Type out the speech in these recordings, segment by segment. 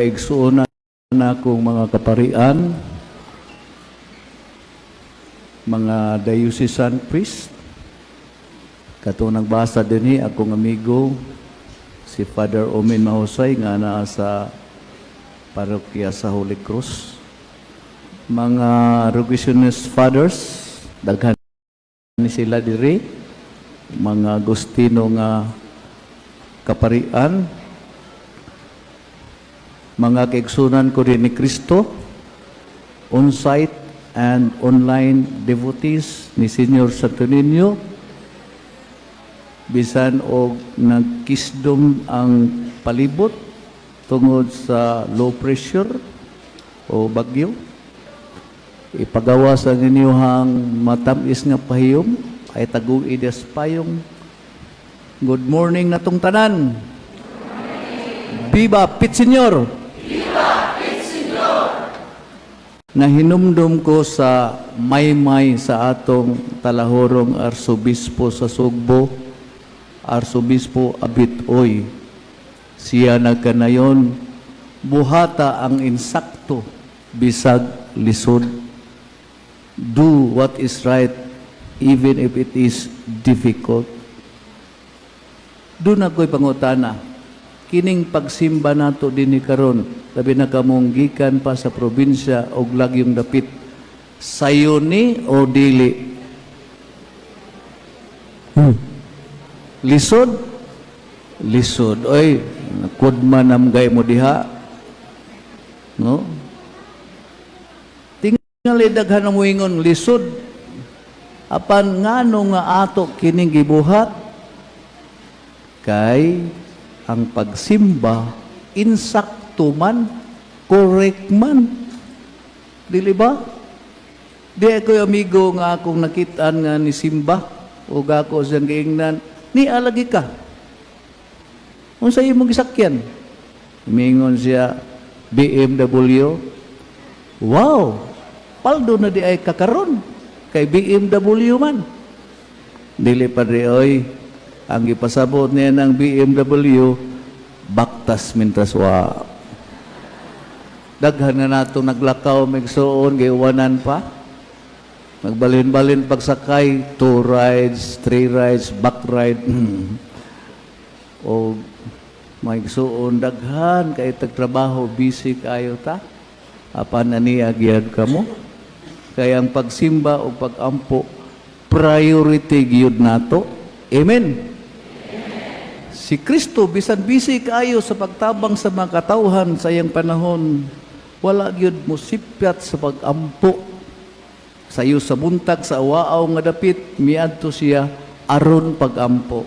Igsuunan na akong mga kaparian, mga diocesan priest, katong nagbasa dinhi akong amigo si Father Omen Mahusay nga naa sa parokya sa Holy Cross, mga Rogationist fathers, daghan ni sila diri, mga Agustino nga kaparian, mga kaigsunan ko rin ni Kristo, on-site and online devotees ni Senior Santo Niño, bisan og nagkisdom ang palibot tungod sa low pressure o bagyo. Ipagawa sa ninyohang matamis nga pahiyom ay taguides payong. Good morning natong tanan. Viva Pit Señor! Nahinumdum ko sa maymay sa atong talahorong Arsobispo sa Sugbo, Arsobispo Abitoy. Siya nagkanayon, buhata ang insakto, bisag lisod. Do what is right, even if it is difficult. Doon ako'y pangutana, kining pagsimba nato dinhi karon, labi na kamong gikan pa sa probinsya og lagyong dapit, sayo ni o dili? Lisod? Lisod. Oy, kudman namgay mo diha. No? Tingali daghan ang muingon, lisod. Apan ngano nga ato kining gibuhat? Kay ang pagsimba, insakto man, correct man. Dili ba? Di ako amigo nga akong nakitaan nga ni Simba, o gako siyang giingnan, ni alagi ka. Kung sa imong gisakyan, mingon siya, BMW. Wow! Paldo na di ay kakaron, kay BMW man. Dili pa rin, oy, ang ipasabot niya ng BMW, baktas mintas wa. Daghan na nato naglakaw, magsuon, gaywanan pa. Magbalin-balin pagsakay, 2 rides, 3 rides, back ride. O magsuon, daghan, kay tagtrabaho, busy kayo ta. Apan aniagyad ka mo. Kaya ang pagsimba o pagampo, priority gyud nato. Amen. Si Kristo, bisan busy kaayo sa pagtabang sa mga katawhan sa iyang panahon, wala gyud mo sipyat sa pag-ampo. Sayo sa buntag, sa awaaw nga dapit, miadto siya aron pag-ampo.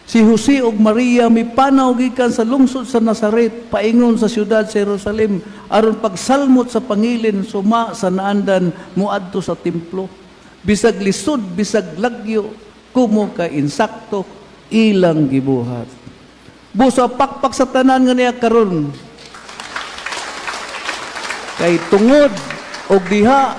Si Jose ug Maria mipanaw gikan sa lungsod sa Nazaret, paingon sa siyudad sa Jerusalem, aron pagsalmot sa pangilin, suma sa naandan, muadto sa templo. Bisag lisod, bisag lagyo, kumo ka insakto, ilang gibuhat. Busa pakpak sa tanan nga niya karon. Kay tungod og diha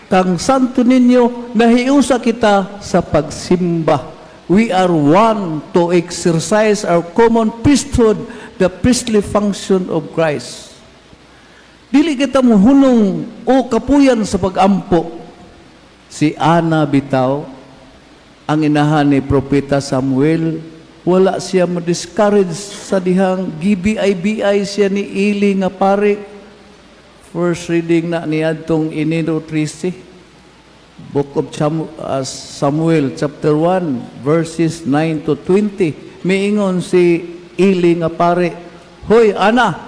kang Santo Niño, nahiusa kita sa pagsimba. We are one to exercise our common priesthood, the priestly function of Christ. Dili kita mohunong o kapuyan sa pagampo. Si Ana bitaw, ang inahan ni Propeta Samuel, wala siya ma-discourage sa dihang gibay-biyay siya ni Eli nga pare. First reading na niadtong Enero 13, Book of Samuel, chapter 1, verses 9 to 20. Miingon si Eli nga pare, Hoy, Ana,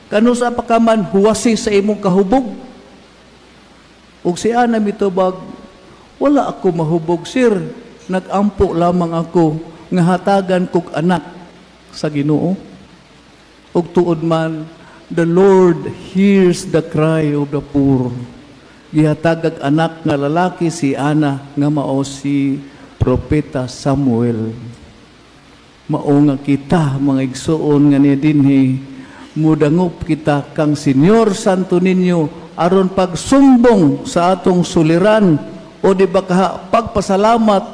kanusa pa ka man huwasi sa imong kahubog? Ug si Ana mitubag, wala ako mahubog, sir. Nag-ampo lamang ako nga hatagan kog anak sa Ginoo. Ug tuod man, the Lord hears the cry of the poor. Gihatagag anak nga lalaki si Ana nga mao si Propeta Samuel. Mao nga kita, mga igsuon nga niya dinhi, mudangop kita kang Senyor Santo Niño aron pagsumbong sa atong suliran, o di ba pagpasalamat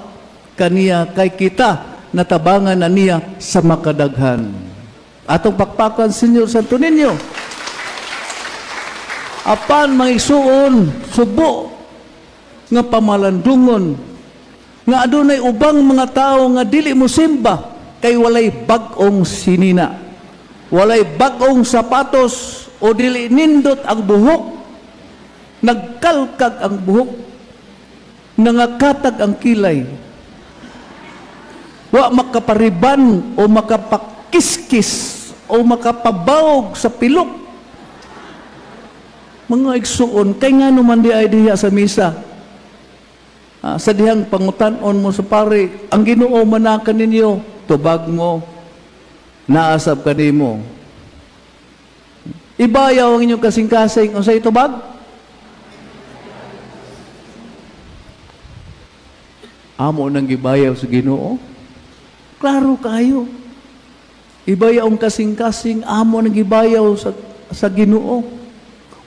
kaniya kay kita natabangan na niya sa makadaghan. Atong pakpakan, Senyor Santo Niño. Apan maigsuon, subo, nga pamalandungon, nga adunay ubang mga tao nga dili mo simba, kay walay bag-ong sinina, walay bag-ong sapatos, o dili nindot ang buhok, nagkalkag ang buhok, nangakatag ang kilay, wa makapariban o makapakiskis o makapabawog sa pilok. Mga igsuon, kay nga naman di ay diya sa misa. Sa dihang pangutanon mo sa pare, ang Ginoo manakan ninyo, tubag mo, naasab ka nimo. Ibayaw ang inyong kasing-kasing, o sa itubag? Amo nang ibayaw sa Ginoo? Klaro kayo. Ibayaw ang kasing-kasing, amo nang ibayaw sa Ginoo.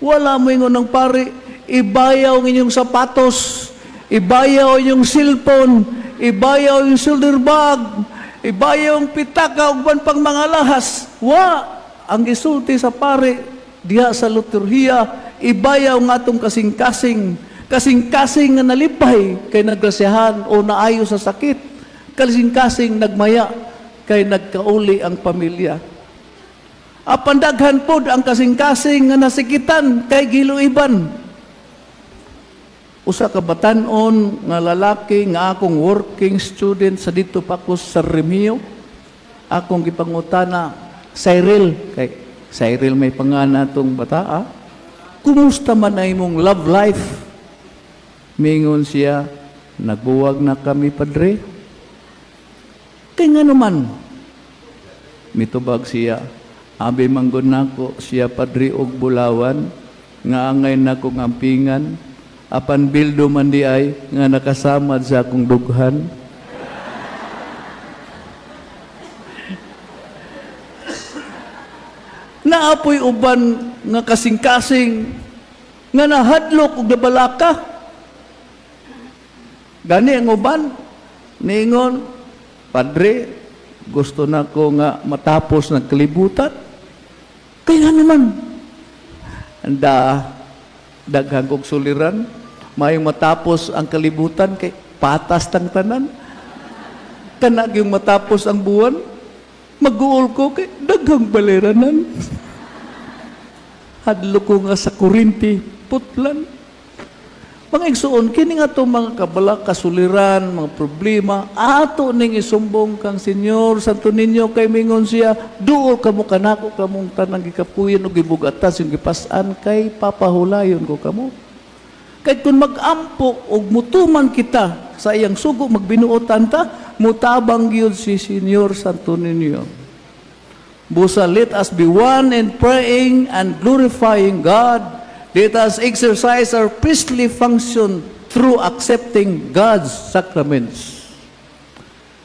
Wala mo ingon ng pare, ibayaw ang inyong sapatos, ibayaw yung cellphone, ibayaw yung shoulder bag, ibayaw ang pitaka, ugban pang mga lahas. Ang gisulti sa pare, diha sa liturhiya, ibayaw nga itong kasing-kasing, kasing-kasing nga nalipay, kay naggrasyahan o naayo sa sakit, kasing-kasing nagmaya, kay nagkauli ang pamilya. Apandaghan pod ang kasing-kasing nga nasikitan kay giluiban. Usa ka batan-on nga lalaki nga akong working student sa dito pa ko sa Remio. Akong gipangutana, Cyril, kay Cyril may pangana tong bata. Kumusta man ay mong love life? Mingon siya, nagbuwag na kami, padre. Kay nga naman, mitubag siya, abi manggon nako siya padri og bulawan nga angay nako ngampingan apan bildo man di ay nga nakasamad sa akong dughan. Naapoy uban nga kasing-kasing nga nahadlok og nabalaka. Gani ang uban ningon, padre, gusto na ko nga matapos ng kalibutan. Kaya naman, daghang kong suliran, may matapos ang kalibutan, kay patas tang tanan. Kanag yung matapos ang buwan, mag-uol ko, kay daghang baleranan. Hadlo ko nga sa kurinti, putlan. Mga igsuon, kini nga itong mga kabala, kasuliran, mga problema, ato ning isumbong kang Senyor Santo Niño, kay mingon siya, duol kamo kanako kamong tanang gikapuyan o gibugatas yung gipasan, kay papahulayon ko kamo. Kay kung mag-ampo o mutuman kita sa iyang sugo, magbinuotan ta, mutabang yun si Senyor Santo Niño. Busa, let us be one in praying and glorifying God. Let us exercise our priestly function through accepting God's sacraments.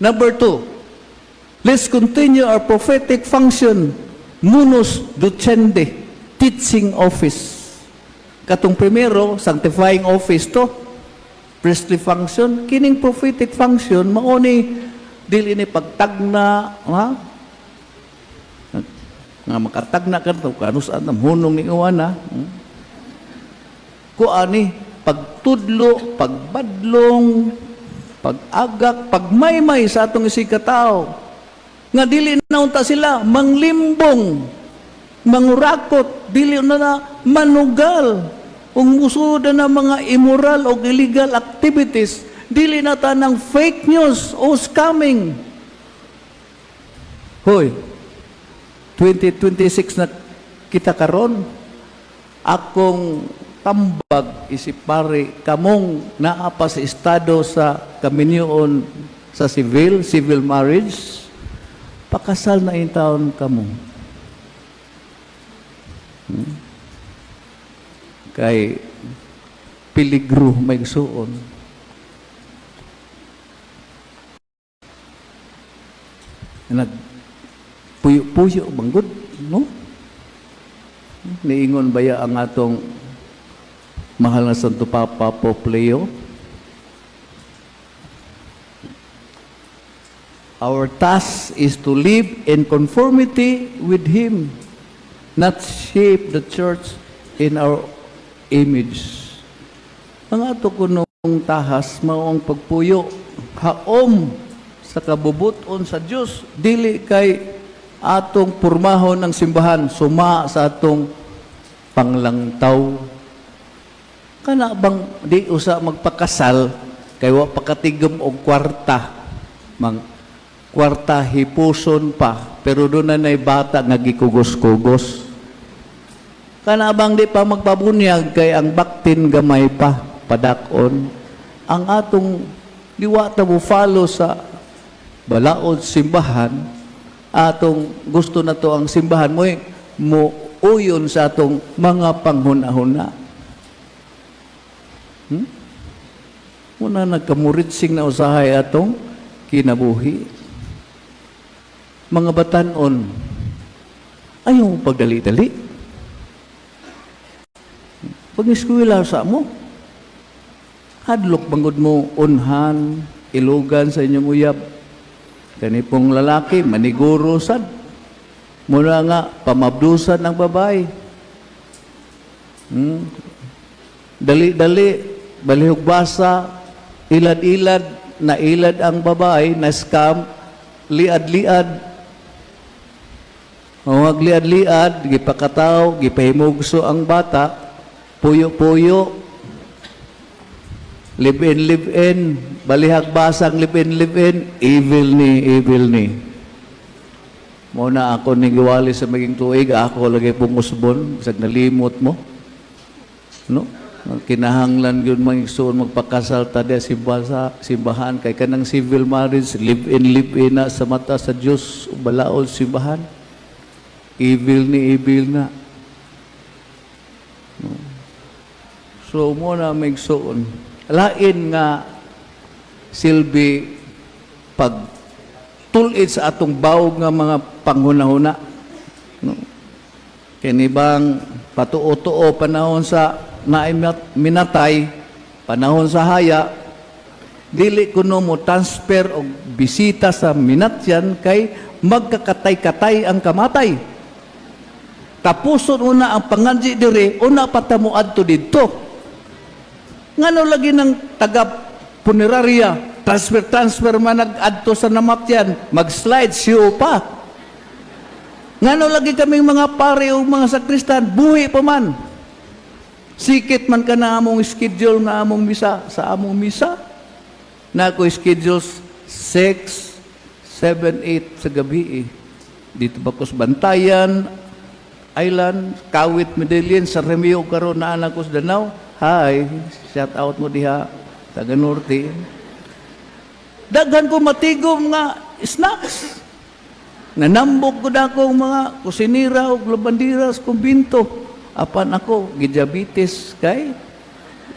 Number 2, let's continue our prophetic function, munus docende, teaching office. Katong primero, sanctifying office to, priestly function, kining prophetic function, mauni, dili ni pagtagna, nga makatagna ka ito, kanusaan ng hunong ni Iwana, kuani, pagtudlo, pagbadlong, pag-agak, pagmaymay sa atong isikatao. Nga dili na unta sila, manglimbong, mangurakot, dili na manugal, kung musuda na mga immoral o illegal activities, dili na tanang fake news o scamming. Hoy, 2026 na kita karon, akong tambag isip pare kamong naa pa sa estado sa kaminyoon sa civil marriage, pakasal na in taon kamo. Kay piligro may suon. Nagpuyo-puyo banggod, no? Niingon baya ang atong mahal na Santo Papa Pope Leo, Our task is to live in conformity with Him, not shape the church in our image. Ang ato kunong tahas, maong pagpuyo, haom sa kabubuton sa Diyos, dili kay atong purmahon ng simbahan, suma sa atong panglangtaw. Kana bang di usa magpakasal, kay wa pakatigom og kwarta, kwarta hipuson pa, pero doon na bata nga gikugos-kugos. Kana bang di pa magpabunyag, kay ang baktin gamay pa, padakon. Ang atong diwa ta mo follow sa balaod simbahan, atong gusto na to ang simbahan mo uyon sa atong mga panghuna-huna. Muna nagkamuritsing na usahay atong kinabuhi. Mga batanon, ayaw pagdali-dali. Pag-eskwela sa mo, hadlok bangod mo unhan, ilugan sa inyong uyab. Kanipong lalaki, maniguro sad. Muna nga, pamabdusan ng babae. Dali-dali, balihog basa, ilad-ilad, na ilad ang babae, na scam, liad-liad. Huwag liad-liad, gipakataw, gipahimugso ang bata, puyo-puyo, live-in, balihag basang live-in, evil ni. Muna ako nigiwali sa maging tuig, ako lagi pumusbon, sag nalimot mo. No? Kinahanglan yun mga igsoon magpakasal tadi simbahan, kay kanang civil marriage, live-in na sa mata sa Diyos, balaod simbahan. Evil na. So, muna may igsoon. Lain nga silbi pag tulit sa atong bawog nga mga panghuna-huna. No? Kinibang patuo-tuo panahon sa minatay, panahon sa haya, dili kuno mo transfer o bisita sa minatyan kay magkakatay-katay ang kamatay. Tapuson una ang panganji dire, una patamuad to dito. Ngano lagi ng taga-punerarya, transfer man nag-adto sa namatyan, mag-slide siyo pa. Ngano lagi kaming mga pare o mga sakristan, buhi pa man. Sikit man ka na among schedule na among misa, sa among misa. Na ako schedule 6, 7, 8 sa gabi. Dito ba ko sa Bantayan Island, Kawit, Medellin, sa Remeo karon na anak ko sa Danau. Hi, shout out mo diha, taga Norte. Daghan ko matigom nga snacks. Nanambok ko na akong mga kusinira o globandira sa kumbinto. Apan ako, gidiabetes kay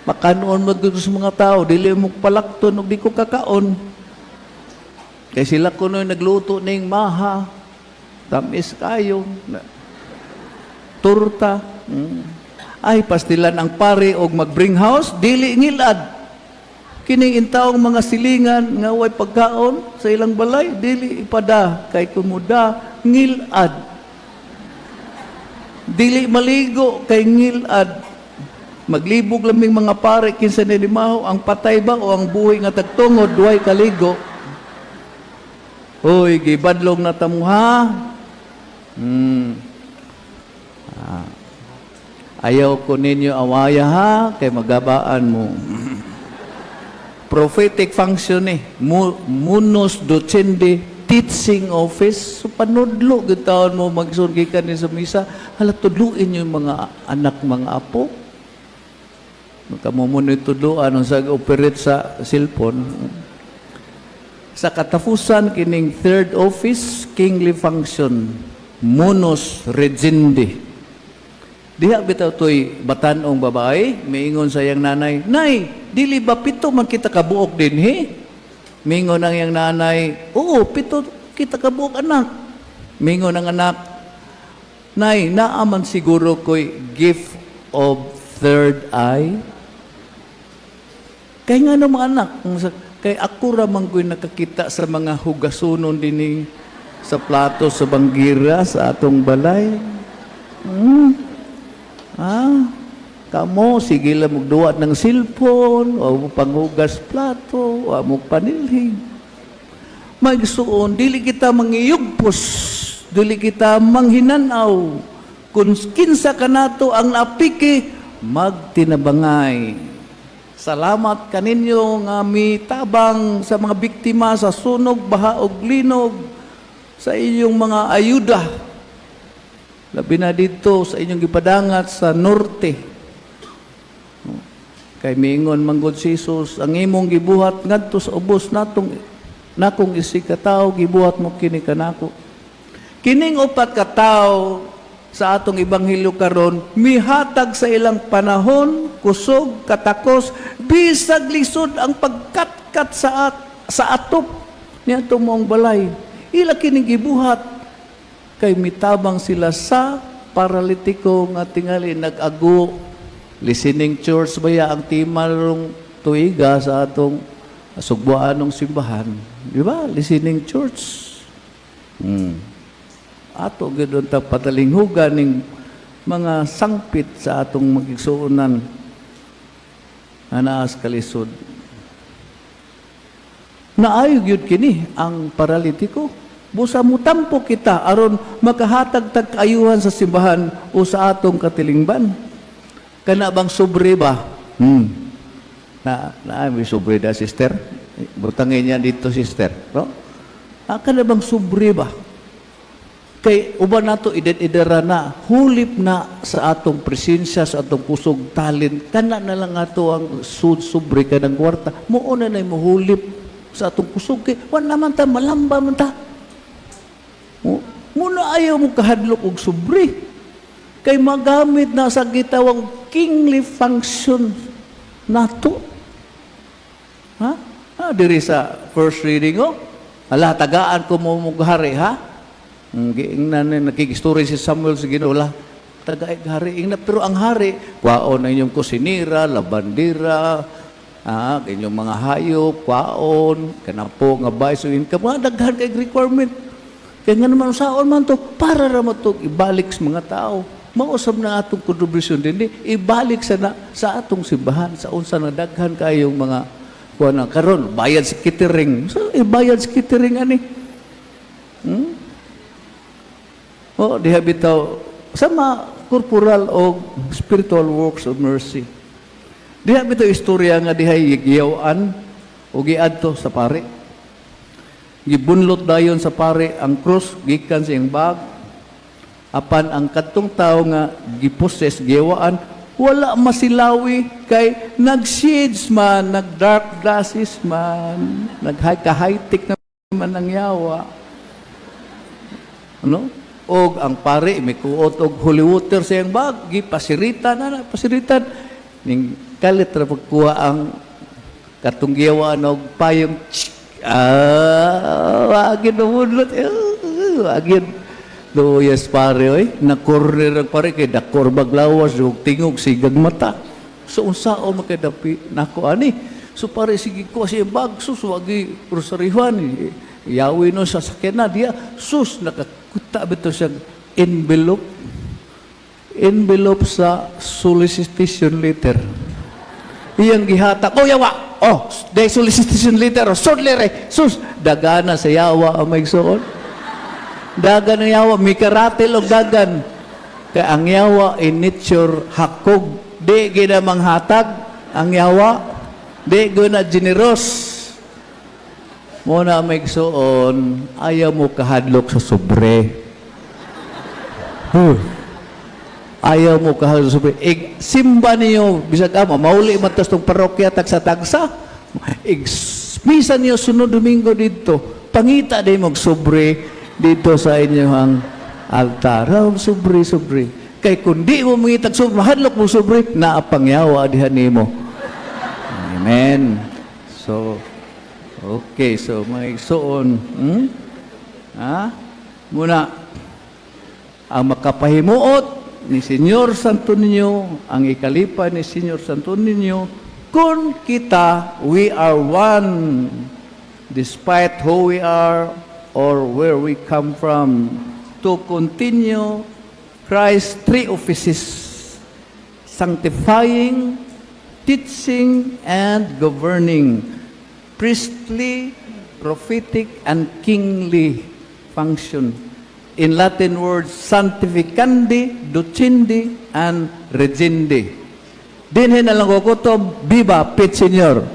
pakanoon magdito sa mga tao, dili mo palakton o di ko kakaon. Kay sila ko no'y nagluto ning maha, tamis kayo, turta. Ay, pastilan ang pare og mag-bring house, dili ngilad. Kining intaong mga silingan nga way pagkaon sa ilang balay, dili ipada kay kumuda ngilad. Dili maligo kay ngilad. Maglibog laming mga pare kinsa nilimaho ang patay ba o ang buhi nga tagtungod duay kaligo. Hoy, gibadlong na tamuha. Ayaw ko ninyo awaya ha, kay magabaan mo. Prophetic function munus docendi, teaching office. So panudlo, gitawon mo magsurgikan ni sa misa, hala tudluin yung mga anak, mga apo. Makamumunod tudluan, ang sag-operate sa cellphone. Sa katapusan, kining third office, kingly function, munus regendi. Diha bitaw to'y batanong babae, miingon sa iyang nanay, Nay, dili ba pito man kita kabuok din, he? Miingon ang iyang nanay, oo, pito kita kabuok, anak. Miingon ang anak, Nay, naaman siguro ko'y gift of third eye? Kaya nga mga anak, Kay ako ramang ko'y nakakita sa mga hugasunon din sa plato, sa banggira, sa atong balay. Kamo, sige lang magduwa ng cellphone, o panghugas plato, o mo panilhig. Magsuon, dili kita mangiyugpos, dili kita manghinanaw. Kung kinsa ka nato ang napiki, magtinabangay. Salamat kaninyo nga mitabang sa mga biktima sa sunog, baha ug linog, sa inyong mga ayuda. Labi na dito sa inyong gipadangat sa norte. Kay miingon manggod si Jesus, ang imong gibuhat ngadto sa ubos nakong isikataw, gibuhat mo kini kanako. Kining upat ka tawo sa atong ibanghilyo karon, mihatag sa ilang panahon, kusog, katakos, bisag lisod ang pagkatkat sa atop niya mong balay. Ila kining gibuhat, kay mitabang sila sa paralitiko nga tingali nag-ago. Listening church baya ang timalong tuiga sa atong sugbuanong simbahan. Di ba? Listening church. Ato gidon ta patalinghugan ning mga sangpit sa atong magigsuonan anaas kalisod. Naayog yun kini ang paralitiko. Busa mo tampo kita aron makahatag-tag kaayuhan sa simbahan o sa atong katilingban. Kana bang sobre ba? May sobre da, sister? Butangin niya dito, sister. No? Kana bang sobre ba? Kay uban nato idedera na, hulip na sa atong presensya, sa atong kusog talent, kana na lang ato ang sobre ka ng kwarta. Muuna na mo hulip sa atong kusog. Kay wala naman ta, malamba man ta. Muna ayaw mo kahadlok og sobre. Kay magamit na sa gitawang kingly function nato. Ha? Diri sa first reading, ala, tagaan ko mo mughari, ha? Nakikistory si Samuel sa Ginoo, tagaig hari. Pero ang hari, kwaon ang inyong kusinira, labandira, inyong mga hayop, kwaon, kanapo, nga bay, so income, mga daghan kay requirement. Kaya nga naman, saon man to, para naman to, ibalik sa mga tao. Mausap na atong kontribusyon din, ibalik sa atong simbahan, sa unsa na daghan kayong mga karon bayad sa catering. So, ibayad sa catering, ani. Diha bitaw sama corporal o spiritual works of mercy. Diha bitaw istorya nga diha giyawan o giadto sa pare. Gibunlot dayon sa pare ang cross gikan sa iyang bag. Apan ang kadtong tawo nga giposes giyawaan, wala masilawi kay nag-shades man, nag-dark glasses man, nag-high-tech naman ang yawa. Ano? Og ang pare may kuot og holy water sa iyang bag, gipasiritan pasiritan ning kalit ra pagkuha ang katong giyawaan og payong agin dumudlot agin do yes pare oy na corner ang pare kay dakor baglawas og tingog sigag mata so unsaon makadapi nako ani so pare sige ko sa iyang bag sus wagi rosarihan yawi no sa sakena dia sus nakakuta bito siya envelope sa solicitation letter. Iyang gihatak, yawa, day solicitation letter, sodlere, sus, dagana sa yawa ang maigsoon. Dagan ang yawa, may karatel o dagan. Kaya ang yawa in nature hakog, di ginamang hatag, ang yawa, di gina generous. Muna maigsoon, ayaw mo kahadlok sa sobre. Ayaw mo kahadlok sa sobre. Simba niyo, bisag mauli matas tong parokya tagsa-tagsa. Misa niyo sunod Domingo dito. Pangita din mo sobre dito sa inyong altar. Sobre. Kay kundi mo mangitag sobre, mahadlok mo sobre, naapangyawa dihan nimo. Amen. So, okay, so mga igsoon, muna, ang makapahimuot ni Senyor Santo Niño, ang ikalipa ni Senyor Santo Niño, Kung kita, we are one, despite who we are or where we come from, to continue Christ's three offices: sanctifying, teaching, and governing, priestly, prophetic, and kingly function. In Latin words, sanctificandi, ducendi, and regendi. Dinhin na lang ko kutob, Viva Pit Senior.